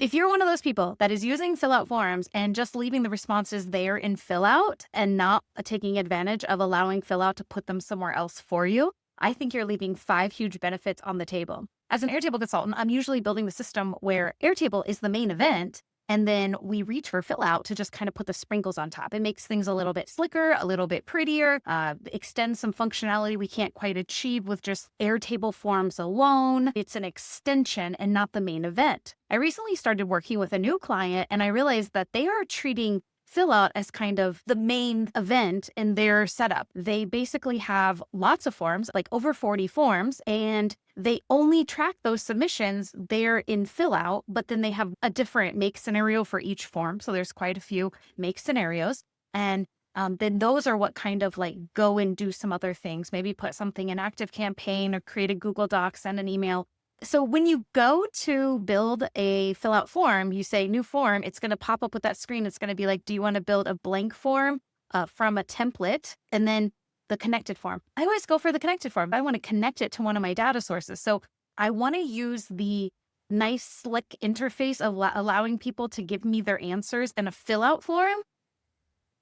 If you're one of those people that is using Fillout forms and just leaving the responses there in Fillout and not taking advantage of allowing Fillout to put them somewhere else for you, I think you're leaving 5 huge benefits on the table. As an Airtable consultant, I'm usually building the system where Airtable is the main event, and then we reach for Fillout to just kind of put the sprinkles on top. It makes things a little bit slicker, a little bit prettier, extends some functionality we can't quite achieve with just Airtable forms alone. It's an extension and not the main event. I recently started working with a new client, and I realized that they are treating Fillout as kind of the main event in their setup. They basically have lots of forms, like over 40 forms, and they only track those submissions there in Fillout, but then they have a different make scenario for each form. So there's quite a few make scenarios. And then those are what kind of like go and do some other things, maybe put something in ActiveCampaign or create a Google Doc, send an email. So when you go to build a Fillout form, you say new form, it's going to pop up with that screen. It's going to be like, do you want to build a blank form from a template? And then the connected form. I always go for the connected form. I want to connect it to one of my data sources. So I want to use the nice, slick interface of allowing people to give me their answers in a Fillout form.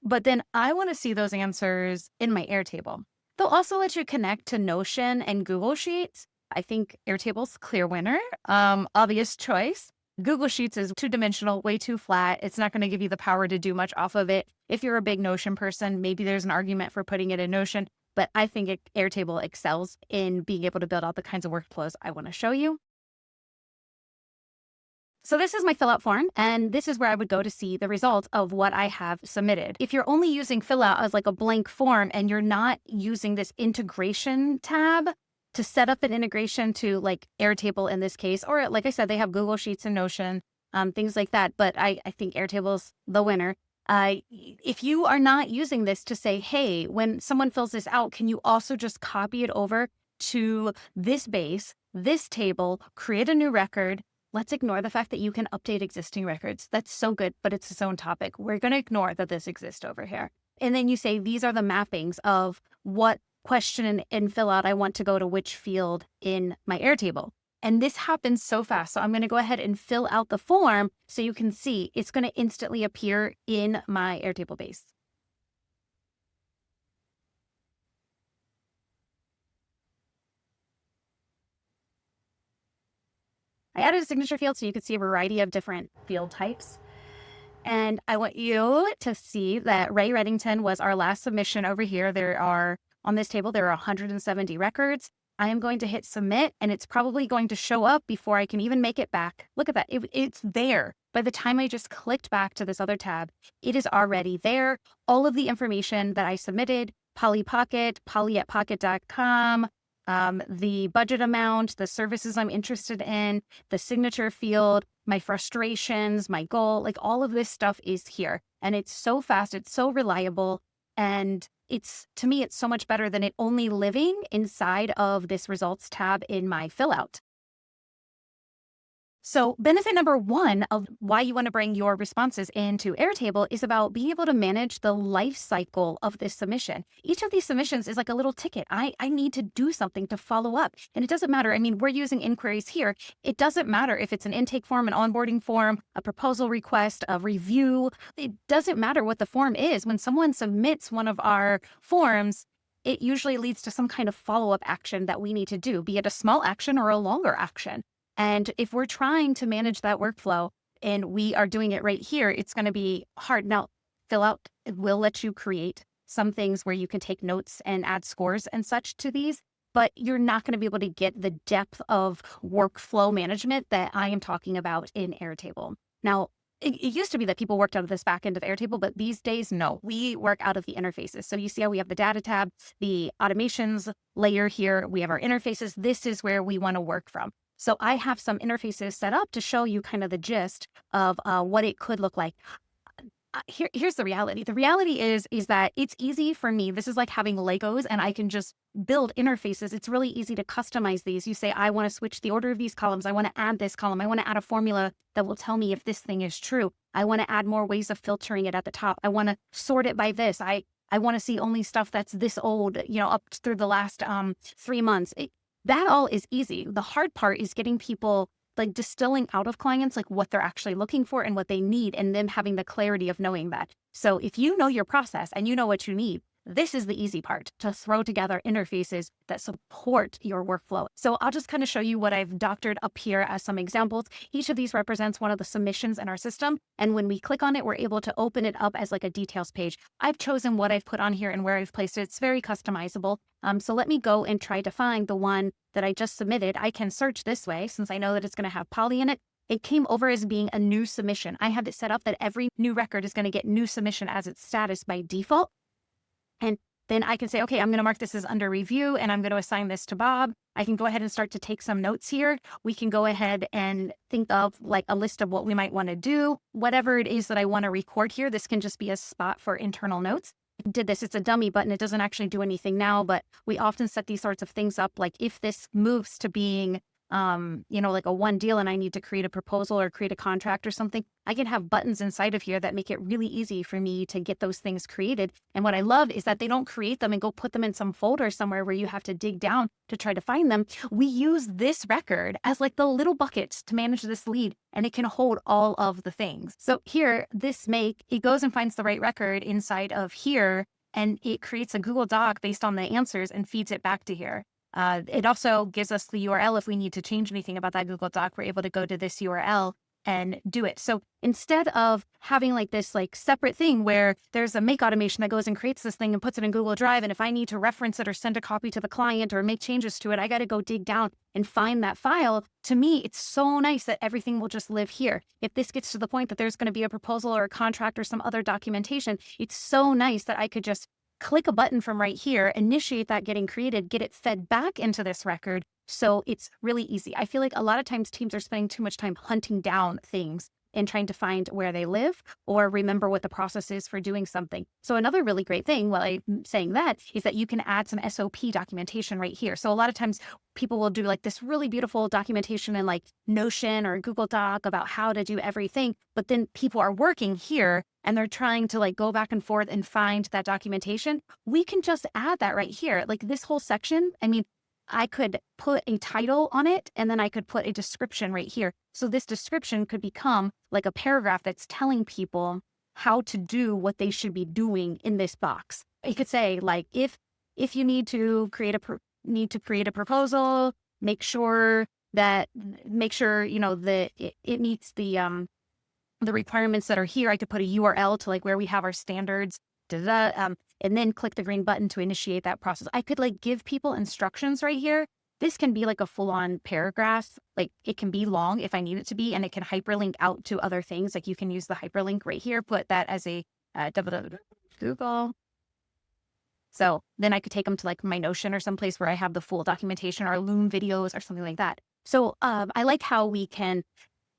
But then I want to see those answers in my Airtable. They'll also let you connect to Notion and Google Sheets. I think Airtable's clear winner, obvious choice. Google Sheets is two-dimensional, way too flat. It's not going to give you the power to do much off of it. If you're a big Notion person, maybe there's an argument for putting it in Notion, but I think Airtable excels in being able to build out the kinds of workflows I want to show you. So this is my Fillout form, and this is where I would go to see the results of what I have submitted. If you're only using Fillout as like a blank form and you're not using this integration tab to set up an integration to like Airtable in this case, or like I said, they have Google Sheets and Notion, things like that. But I think Airtable's the winner. If you are not using this to say, hey, when someone fills this out, can you also just copy it over to this base, this table, create a new record? Let's ignore the fact that you can update existing records. That's so good, but it's its own topic. We're going to ignore that this exists over here. And then you say, these are the mappings of what question and Fillout I want to go to which field in my Airtable. And this happens so fast. So I'm going to go ahead and fill out the form so you can see it's going to instantly appear in my Airtable base. I added a signature field so you can see a variety of different field types. And I want you to see that Ray Reddington was our last submission over here. On this table, there are 170 records. I am going to hit submit, and it's probably going to show up before I can even make it back. Look at that. It's there. By the time I just clicked back to this other tab, it is already there. All of the information that I submitted, Polly Pocket, polly@pocket.com, the budget amount, the services I'm interested in, the signature field, my frustrations, my goal, like all of this stuff is here. And it's so fast, it's so reliable. And to me, it's so much better than it only living inside of this results tab in my Fillout. So benefit number one of why you want to bring your responses into Airtable is about being able to manage the life cycle of this submission. Each of these submissions is like a little ticket. I need to do something to follow up. And it doesn't matter. I mean, we're using inquiries here. It doesn't matter if it's an intake form, an onboarding form, a proposal request, a review. It doesn't matter what the form is. When someone submits one of our forms, it usually leads to some kind of follow-up action that we need to do, be it a small action or a longer action. And if we're trying to manage that workflow and we are doing it right here, it's going to be hard. Now, Fillout will let you create some things where you can take notes and add scores and such to these, but you're not going to be able to get the depth of workflow management that I am talking about in Airtable. Now, it used to be that people worked out of this back end of Airtable, but these days, no, we work out of the interfaces. So you see how we have the data tab, the automations layer here, we have our interfaces. This is where we want to work from. So I have some interfaces set up to show you kind of the gist of what it could look like. Here's the reality. The reality is that it's easy for me. This is like having Legos and I can just build interfaces. It's really easy to customize these. You say, I want to switch the order of these columns. I want to add this column. I want to add a formula that will tell me if this thing is true. I want to add more ways of filtering it at the top. I want to sort it by this. I want to see only stuff that's this old, up through the last 3 months. That all is easy. The hard part is getting people like distilling out of clients, like what they're actually looking for and what they need, and them having the clarity of knowing that. So if you know your process and you know what you need, this is the easy part, to throw together interfaces that support your workflow. So I'll just kind of show you what I've doctored up here as some examples. Each of these represents one of the submissions in our system. And when we click on it, we're able to open it up as like a details page. I've chosen what I've put on here and where I've placed it. It's very customizable. So let me go and try to find the one that I just submitted. I can search this way since I know that it's going to have poly in it. It came over as being a new submission. I have it set up that every new record is going to get new submission as its status by default. And then I can say, okay, I'm going to mark this as under review and I'm going to assign this to Bob. I can go ahead and start to take some notes here. We can go ahead and think of like a list of what we might want to do. Whatever it is that I want to record here, this can just be a spot for internal notes. I did this, it's a dummy button. It doesn't actually do anything now, but we often set these sorts of things up. Like if this moves to being like a one deal and I need to create a proposal or create a contract or something, I can have buttons inside of here that make it really easy for me to get those things created. And what I love is that they don't create them and go put them in some folder somewhere where you have to dig down to try to find them. We use this record as like the little bucket to manage this lead, and it can hold all of the things. So here, it goes and finds the right record inside of here, and it creates a Google Doc based on the answers and feeds it back to here. It also gives us the URL. If we need to change anything about that Google Doc, we're able to go to this URL and do it. So instead of having like this like separate thing where there's a make automation that goes and creates this thing and puts it in Google Drive, and if I need to reference it or send a copy to the client or make changes to it, I got to go dig down and find that file. To me, it's so nice that everything will just live here. If this gets to the point that there's going to be a proposal or a contract or some other documentation, it's so nice that I could just click a button from right here, initiate that getting created, get it fed back into this record. So it's really easy. I feel like a lot of times teams are spending too much time hunting down things and trying to find where they live or remember what the process is for doing something. So another really great thing while I'm saying that is that you can add some SOP documentation right here. So a lot of times people will do like this really beautiful documentation in like Notion or Google Doc about how to do everything, but then people are working here and they're trying to like go back and forth and find that documentation. We can just add that right here. Like this whole section, I could put a title on it and then I could put a description right here. So this description could become like a paragraph that's telling people how to do what they should be doing in this box. It could say like, if you need to create a proposal, make sure that it meets the requirements that are here. I could put a URL to like where we have our standards, and then click the green button to initiate that process. I could like give people instructions right here. This can be like a full-on paragraph. Like it can be long if I need it to be, and it can hyperlink out to other things. Like you can use the hyperlink right here, put that as a Google. So then I could take them to like my Notion or someplace where I have the full documentation or Loom videos or something like that. So I like how we can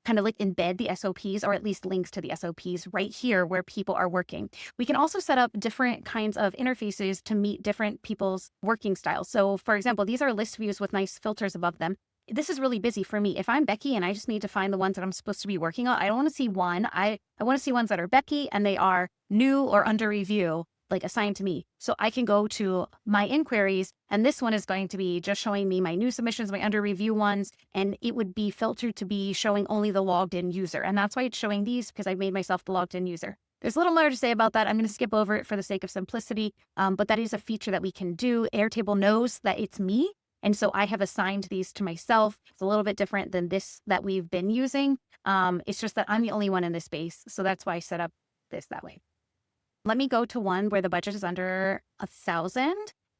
kind of like embed the SOPs, or at least links to the SOPs right here where people are working. We can also set up different kinds of interfaces to meet different people's working styles. So for example, these are list views with nice filters above them. This is really busy for me. If I'm Becky and I just need to find the ones that I'm supposed to be working on, I don't want to see one. I want to see ones that are Becky and they are new or under review, like assigned to me. So I can go to my inquiries, and this one is going to be just showing me my new submissions, my under review ones, and it would be filtered to be showing only the logged in user. And that's why it's showing these, because I've made myself the logged in user. There's a little more to say about that. I'm going to skip over it for the sake of simplicity, but that is a feature that we can do. Airtable knows that it's me, and so I have assigned these to myself. It's a little bit different than this that we've been using. It's just that I'm the only one in this space, so that's why I set up this that way. Let me go to one where the budget is under 1,000.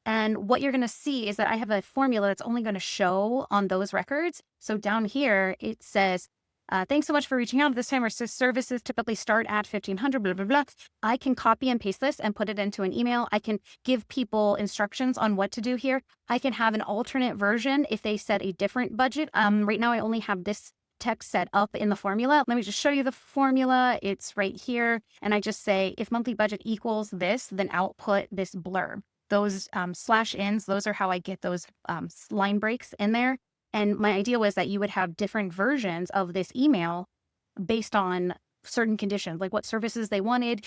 And what you're going to see is that I have a formula that's only going to show on those records. So down here, it says, thanks so much for reaching out. This time our services typically start at 1,500, blah, blah, blah. I can copy and paste this and put it into an email. I can give people instructions on what to do here. I can have an alternate version if they set a different budget. Right now, I only have this text set up in the formula. Let me just show you the formula. It's right here. And I just say, if monthly budget equals this, then output this blurb. Those /ins, those are how I get those line breaks in there. And my idea was that you would have different versions of this email based on certain conditions, like what services they wanted,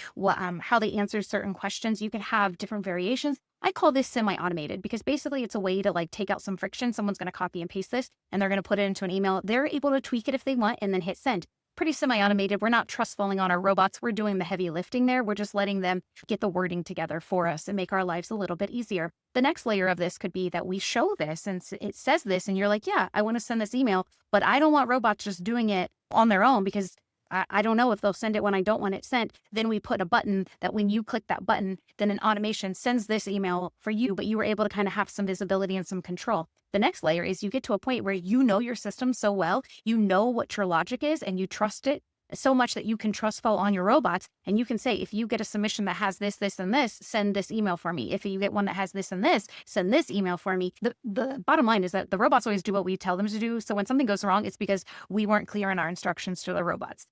how they answered certain questions. You can have different variations. I call this semi-automated because basically it's a way to like take out some friction. Someone's going to copy and paste this and they're going to put it into an email. They're able to tweak it if they want and then hit send. Pretty semi-automated. We're not trust falling on our robots. We're doing the heavy lifting there. We're just letting them get the wording together for us and make our lives a little bit easier. The next layer of this could be that we show this and it says this and you're like, yeah, I want to send this email, but I don't want robots just doing it on their own because I don't know if they'll send it when I don't want it sent. Then we put a button that when you click that button, then an automation sends this email for you, but you were able to kind of have some visibility and some control. The next layer is you get to a point where you know your system so well, you know what your logic is and you trust it so much that you can trust fall on your robots. And you can say, if you get a submission that has this, this, and this, send this email for me. If you get one that has this and this, send this email for me. The bottom line is that the robots always do what we tell them to do. So when something goes wrong, it's because we weren't clear in our instructions to the robots.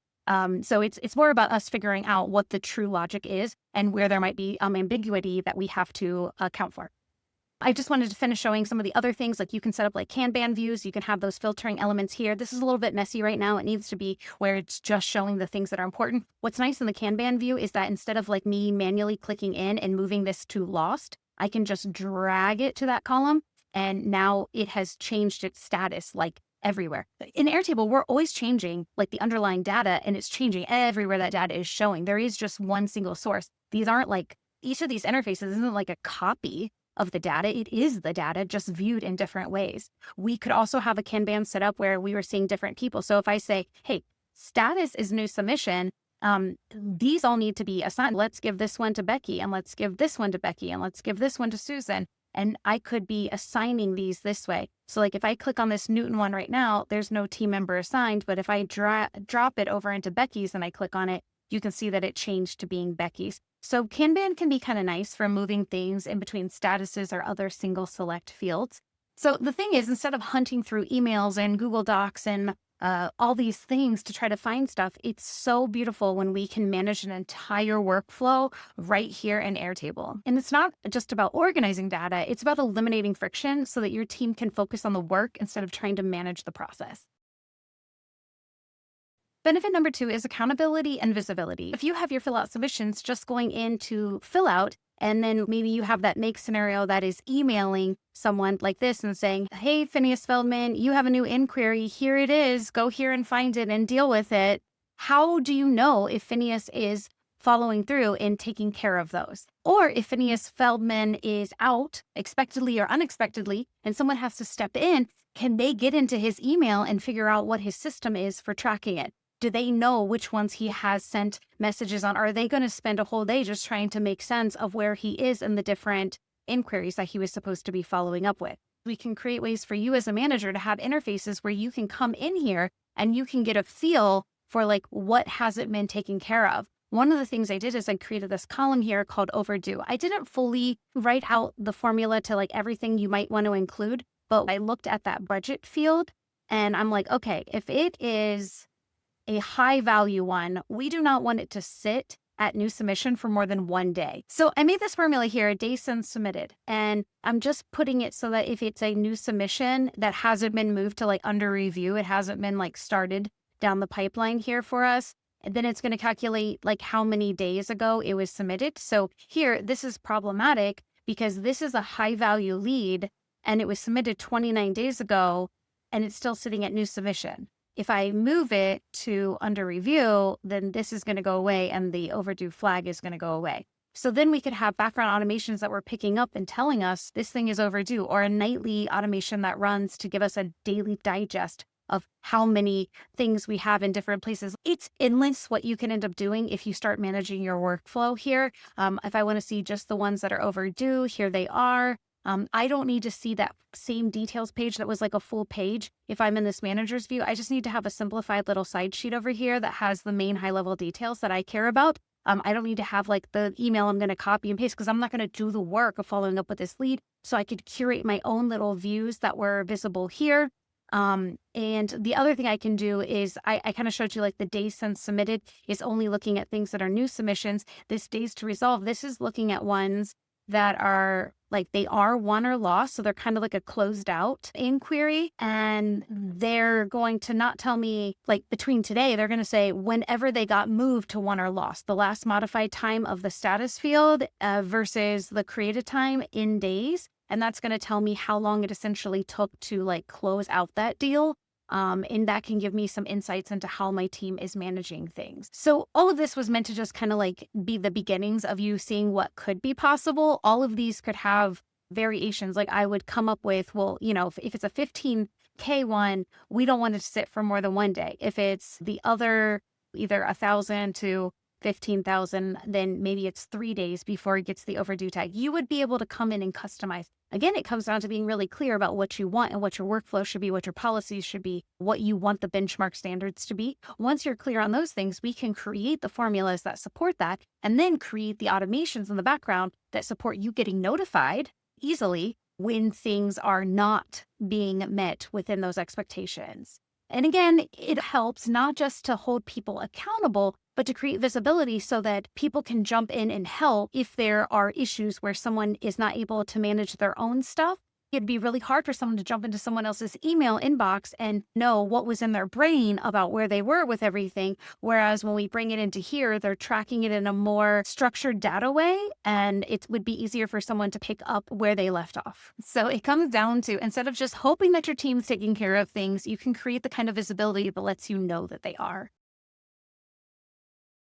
So it's more about us figuring out what the true logic is and where there might be ambiguity that we have to account for. I just wanted to finish showing some of the other things, like you can set up like Kanban views. You can have those filtering elements here. This is a little bit messy right now. It needs to be where it's just showing the things that are important. What's nice in the Kanban view is that instead of like me manually clicking in and moving this to lost, I can just drag it to that column. And now it has changed its status like everywhere. In Airtable, we're always changing like the underlying data and it's changing everywhere that data is showing. There is just one single source. These aren't like, each of these interfaces isn't like a copy of the data. It is the data just viewed in different ways. We could also have a Kanban set up where we were seeing different people. So if I say, hey, status is new submission, these all need to be assigned. Let's give this one to Becky and let's give this one to Becky and let's give this one to Susan. And I could be assigning these this way. So like if I click on this Newton one right now, there's no team member assigned, but if I drop it over into Becky's and I click on it, you can see that it changed to being Becky's. So Kanban can be kind of nice for moving things in between statuses or other single select fields. So the thing is, instead of hunting through emails and Google Docs and all these things to try to find stuff, it's so beautiful when we can manage an entire workflow right here in Airtable. And it's not just about organizing data, it's about eliminating friction so that your team can focus on the work instead of trying to manage the process. Benefit number 2 is accountability and visibility. If you have your Fillout submissions just going into Fillout, and then maybe you have that make scenario that is emailing someone like this and saying, hey, Phineas Feldman, you have a new inquiry. Here it is. Go here and find it and deal with it. How do you know if Phineas is following through and taking care of those? Or if Phineas Feldman is out, expectedly or unexpectedly, and someone has to step in, can they get into his email and figure out what his system is for tracking it? Do they know which ones he has sent messages on? Are they going to spend a whole day just trying to make sense of where he is in the different inquiries that he was supposed to be following up with? We can create ways for you as a manager to have interfaces where you can come in here and you can get a feel for like what hasn't been taken care of. One of the things I did is I created this column here called overdue. I didn't fully write out the formula to like everything you might want to include, but I looked at that budget field and I'm like, okay, if it is a high value one, we do not want it to sit at new submission for more than 1 day. So I made this formula here, a day since submitted, and I'm just putting it so that if it's a new submission that hasn't been moved to like under review, it hasn't been like started down the pipeline here for us, and then it's going to calculate like how many days ago it was submitted. So here, this is problematic because this is a high value lead and it was submitted 29 days ago and it's still sitting at new submission. If I move it to under review, then this is going to go away and the overdue flag is going to go away. So then we could have background automations that we're picking up and telling us this thing is overdue, or a nightly automation that runs to give us a daily digest of how many things we have in different places. It's endless what you can end up doing if you start managing your workflow here. If I want to see just the ones that are overdue, here they are. I don't need to see that same details page that was like a full page. If I'm in this manager's view, I just need to have a simplified little side sheet over here that has the main high level details that I care about. I don't need to have like the email I'm going to copy and paste because I'm not going to do the work of following up with this lead. So I could curate my own little views that were visible here. And the other thing I can do is I kind of showed you like the days since submitted is only looking at things that are new submissions. This days to resolve, this is looking at ones that are like they are won or lost. So they're kind of like a closed out inquiry. And they're going to not tell me like between today, they're going to say whenever they got moved to won or lost, the last modified time of the status field versus the created time in days. And that's going to tell me how long it essentially took to like close out that deal. And that can give me some insights into how my team is managing things. So all of this was meant to just kind of like be the beginnings of you seeing what could be possible. All of these could have variations. Like I would come up with, well, if it's a 15K one, we don't want it to sit for more than one day. If it's the other, either 1,000 to 15,000, then maybe it's 3 days before it gets the overdue tag. You would be able to come in and customize. Again, it comes down to being really clear about what you want and what your workflow should be, what your policies should be, what you want the benchmark standards to be. Once you're clear on those things, we can create the formulas that support that and then create the automations in the background that support you getting notified easily when things are not being met within those expectations. And again, it helps not just to hold people accountable, but to create visibility so that people can jump in and help if there are issues where someone is not able to manage their own stuff. It'd be really hard for someone to jump into someone else's email inbox and know what was in their brain about where they were with everything. Whereas when we bring it into here, they're tracking it in a more structured data way, and it would be easier for someone to pick up where they left off. So it comes down to, instead of just hoping that your team's taking care of things, you can create the kind of visibility that lets you know that they are.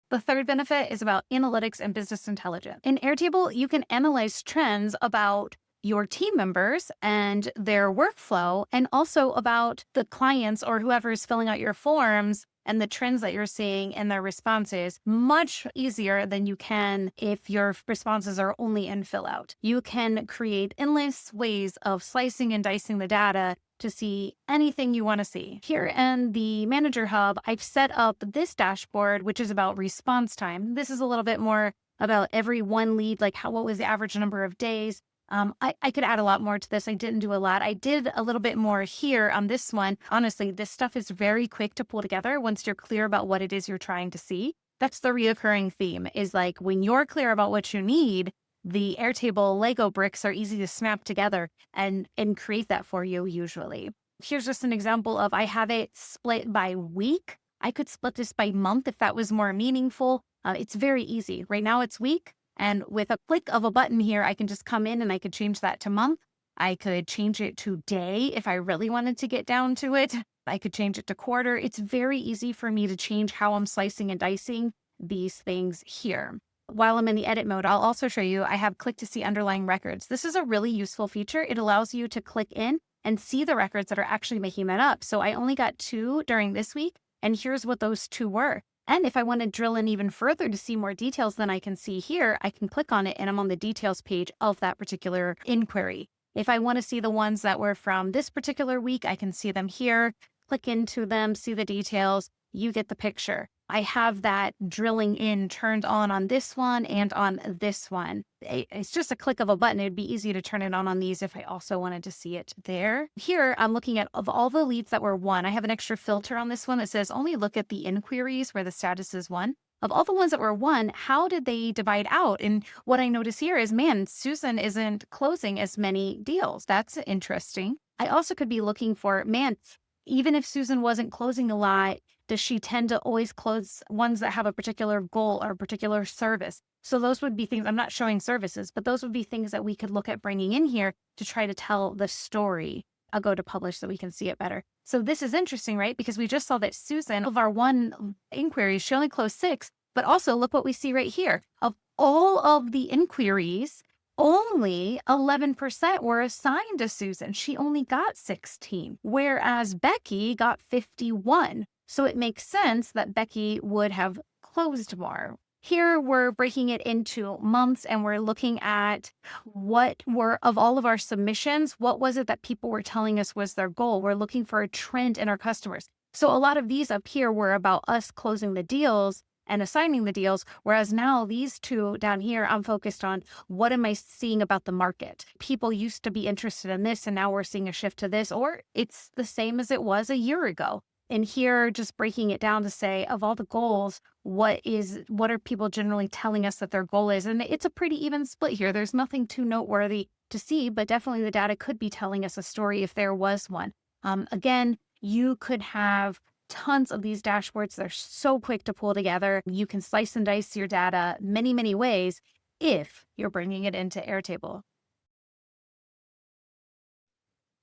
The third benefit is about analytics and business intelligence. In Airtable, you can analyze trends about your team members and their workflow, and also about the clients or whoever is filling out your forms and the trends that you're seeing in their responses much easier than you can if your responses are only in Fillout. You can create endless ways of slicing and dicing the data to see anything you want to see. Here in the Manager Hub, I've set up this dashboard, which is about response time. This is a little bit more about every one lead, like what was the average number of days. I could add a lot more to this. I didn't do a lot. I did a little bit more here on this one. Honestly, this stuff is very quick to pull together once you're clear about what it is you're trying to see. That's the reoccurring theme, is like when you're clear about what you need, the Airtable Lego bricks are easy to snap together and create that for you usually. Here's just an example of, I have it split by week. I could split this by month if that was more meaningful. It's very easy. Right now it's week. And with a click of a button here, I can just come in and I could change that to month. I could change it to day if I really wanted to get down to it. I could change it to quarter. It's very easy for me to change how I'm slicing and dicing these things here. While I'm in the edit mode, I'll also show you, I have click to see underlying records. This is a really useful feature. It allows you to click in and see the records that are actually making that up. So I only got 2 during this week, and here's what those 2 were. And if I want to drill in even further to see more details than I can see here, I can click on it and I'm on the details page of that particular inquiry. If I want to see the ones that were from this particular week, I can see them here, click into them, see the details, you get the picture. I have that drilling in turned on this one and on this one. It's just a click of a button. It'd be easy to turn it on these if I also wanted to see it there. Here, I'm looking at, of all the leads that were won, I have an extra filter on this one that says only look at the inquiries where the status is won. Of all the ones that were won, how did they divide out? And what I notice here is, man, Susan isn't closing as many deals. That's interesting. I also could be looking for, man, even if Susan wasn't closing a lot, does she tend to always close ones that have a particular goal or a particular service? So those would be things, I'm not showing services, but those would be things that we could look at bringing in here to try to tell the story. I'll go to publish so we can see it better. So this is interesting, right? Because we just saw that Susan, of our 1 inquiry, she only closed 6, but also look what we see right here. Of all of the inquiries, only 11% were assigned to Susan. She only got 16, whereas Becky got 51. So it makes sense that Becky would have closed more. Here we're breaking it into months and we're looking at what were, of all of our submissions, what was it that people were telling us was their goal? We're looking for a trend in our customers. So a lot of these up here were about us closing the deals and assigning the deals, whereas now these 2 down here, I'm focused on what am I seeing about the market? People used to be interested in this and now we're seeing a shift to this, or it's the same as it was a year ago. And here, just breaking it down to say, of all the goals, what are people generally telling us that their goal is? And it's a pretty even split here. There's nothing too noteworthy to see, but definitely the data could be telling us a story if there was one. Again, you could have tons of these dashboards. They're so quick to pull together. You can slice and dice your data many, many ways if you're bringing it into Airtable.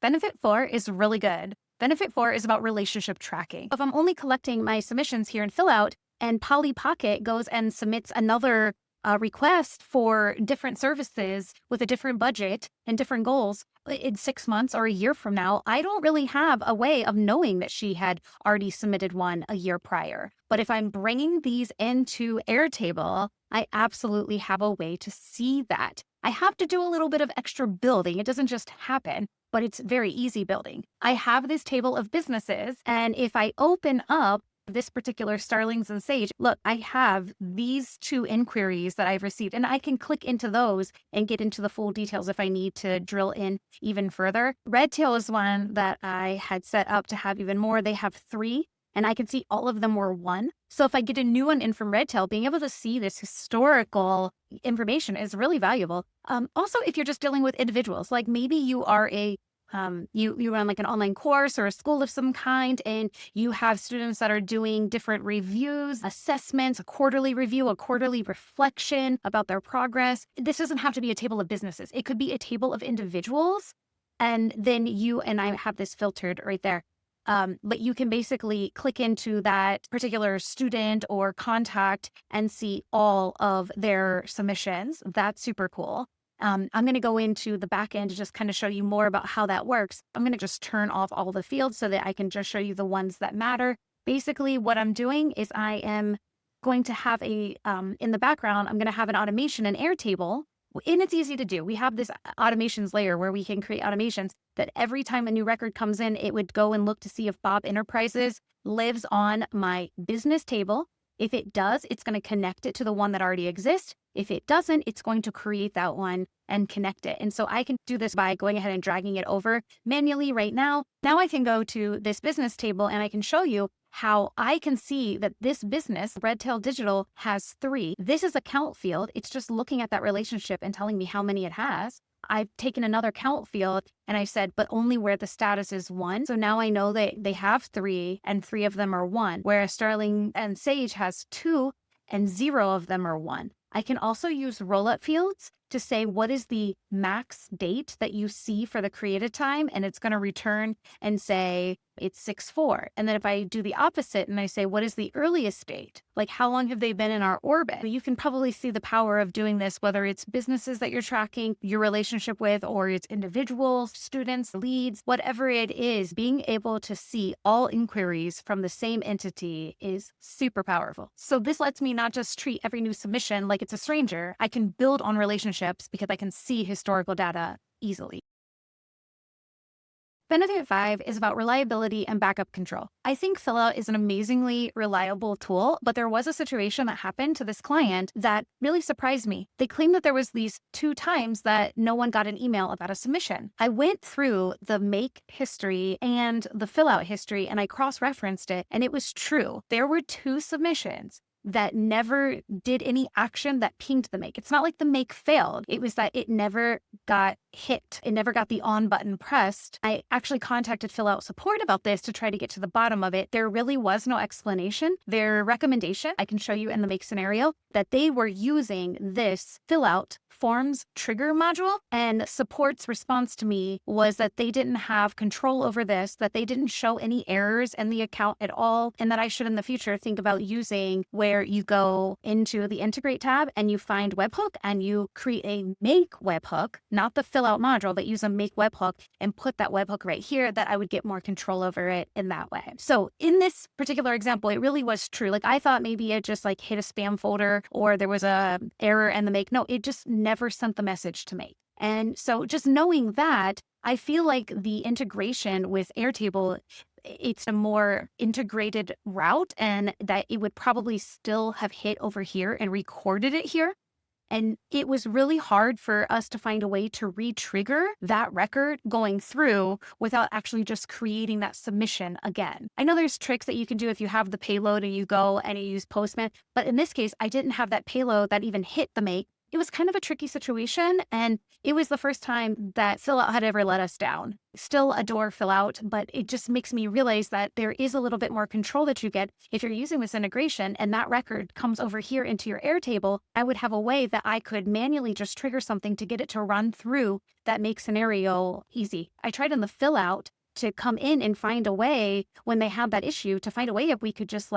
Benefit 4 is really good. Benefit 4 is about relationship tracking. If I'm only collecting my submissions here in Fillout and Polly Pocket goes and submits another request for different services with a different budget and different goals in 6 months or a year from now, I don't really have a way of knowing that she had already submitted one a year prior. But if I'm bringing these into Airtable, I absolutely have a way to see that. I have to do a little bit of extra building. It doesn't just happen, but it's very easy building. I have this table of businesses, and if I open up this particular Starlings and Sage, look, I have these 2 inquiries that I've received, and I can click into those and get into the full details if I need to drill in even further. Redtail is one that I had set up to have even more. They have 3, and I can see all of them were 1. So if I get a new one in from Redtail, being able to see this historical information is really valuable. Also, if you're just dealing with individuals, like maybe you are you run like an online course or a school of some kind, and you have students that are doing different reviews, assessments, a quarterly review, a quarterly reflection about their progress. This doesn't have to be a table of businesses. It could be a table of individuals. And then you and I have this filtered right there. But you can basically click into that particular student or contact and see all of their submissions. That's super cool. I'm going to go into the back end to just kind of show you more about how that works. I'm going to just turn off all the fields so that I can just show you the ones that matter. Basically, what I'm doing is I am going to have in the background, I'm going to have an automation in Airtable. And it's easy to do. We have this automations layer where we can create automations that every time a new record comes in, it would go and look to see if Bob Enterprises lives on my business table. If it does, it's going to connect it to the one that already exists. If it doesn't, it's going to create that one and connect it. And so I can do this by going ahead and dragging it over manually right now. Now I can go to this business table and I can show you how I can see that this business, Redtail Digital, has 3. This is a count field. It's just looking at that relationship and telling me how many it has. I've taken another count field and I said, but only where the status is 1. So now I know that they have 3 and 3 of them are 1, whereas Starling and Sage has 2 and 0 of them are 1. I can also use roll-up fields to say what is the max date that you see for the created time, and it's going to return and say it's 6/4. And then if I do the opposite and I say what is the earliest date, like how long have they been in our orbit, you can probably see the power of doing this, whether it's businesses that you're tracking your relationship with, or it's individuals, students, leads, whatever it is. Being able to see all inquiries from the same entity is super powerful. So this lets me not just treat every new submission like it's a stranger. I can build on relationships because I can see historical data easily. Benefit 5 is about reliability and backup control. I think Fillout is an amazingly reliable tool, but there was a situation that happened to this client that really surprised me. They claimed that there was these 2 times that no one got an email about a submission. I went through the make history and the Fillout history and I cross-referenced it, and it was true. There were 2 submissions that never did any action that pinged the make. It's not like the make failed. It was that it never got hit. It never got the on button pressed. I actually contacted Fillout support about this to try to get to the bottom of it. There really was no explanation. Their recommendation, I can show you in the make scenario, that they were using this Fillout forms trigger module, and support's response to me was that they didn't have control over this, that they didn't show any errors in the account at all, and that I should in the future think about using where you go into the integrate tab and you find webhook and you create a make webhook, not the Fillout module, but use a make webhook and put that webhook right here, that I would get more control over it in that way. So in this particular example, it really was true. Like I thought maybe it just like hit a spam folder or there was a error in the make. No, it just never sent the message to make. And so just knowing that, I feel like the integration with Airtable, it's a more integrated route, and that it would probably still have hit over here and recorded it here. And it was really hard for us to find a way to re-trigger that record going through without actually just creating that submission again. I know there's tricks that you can do if you have the payload and you go and you use Postman, but in this case, I didn't have that payload that even hit the make. It was kind of a tricky situation, and it was the first time that Fillout had ever let us down. Still adore Fillout, but it just makes me realize that there is a little bit more control that you get if you're using this integration and that record comes over here into your Airtable. I would have a way that I could manually just trigger something to get it to run through that make scenario easy. I tried in the Fillout to come in and find a way when they had that issue to find a way if we could just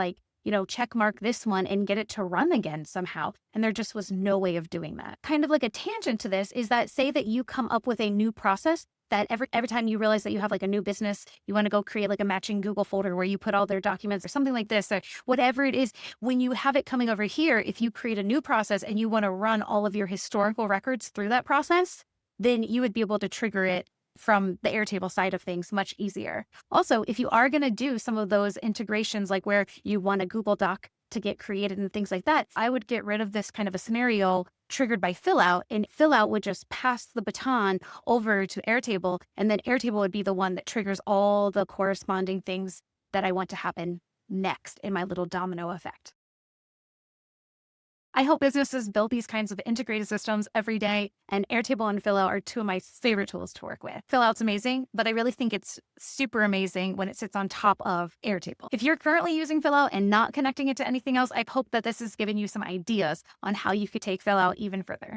check mark this one and get it to run again somehow. And there just was no way of doing that. Kind of like a tangent to this is that, say that you come up with a new process that every time you realize that you have like a new business, you want to go create like a matching Google folder where you put all their documents or something like this, or whatever it is. When you have it coming over here, if you create a new process and you want to run all of your historical records through that process, then you would be able to trigger it from the Airtable side of things much easier. Also, if you are going to do some of those integrations, like where you want a Google Doc to get created and things like that, I would get rid of this kind of a scenario triggered by Fillout, and Fillout would just pass the baton over to Airtable, and then Airtable would be the one that triggers all the corresponding things that I want to happen next in my little domino effect. I help businesses build these kinds of integrated systems every day, and Airtable and Fillout are two of my favorite tools to work with. Fillout's amazing, but I really think it's super amazing when it sits on top of Airtable. If you're currently using Fillout and not connecting it to anything else, I hope that this has given you some ideas on how you could take Fillout even further.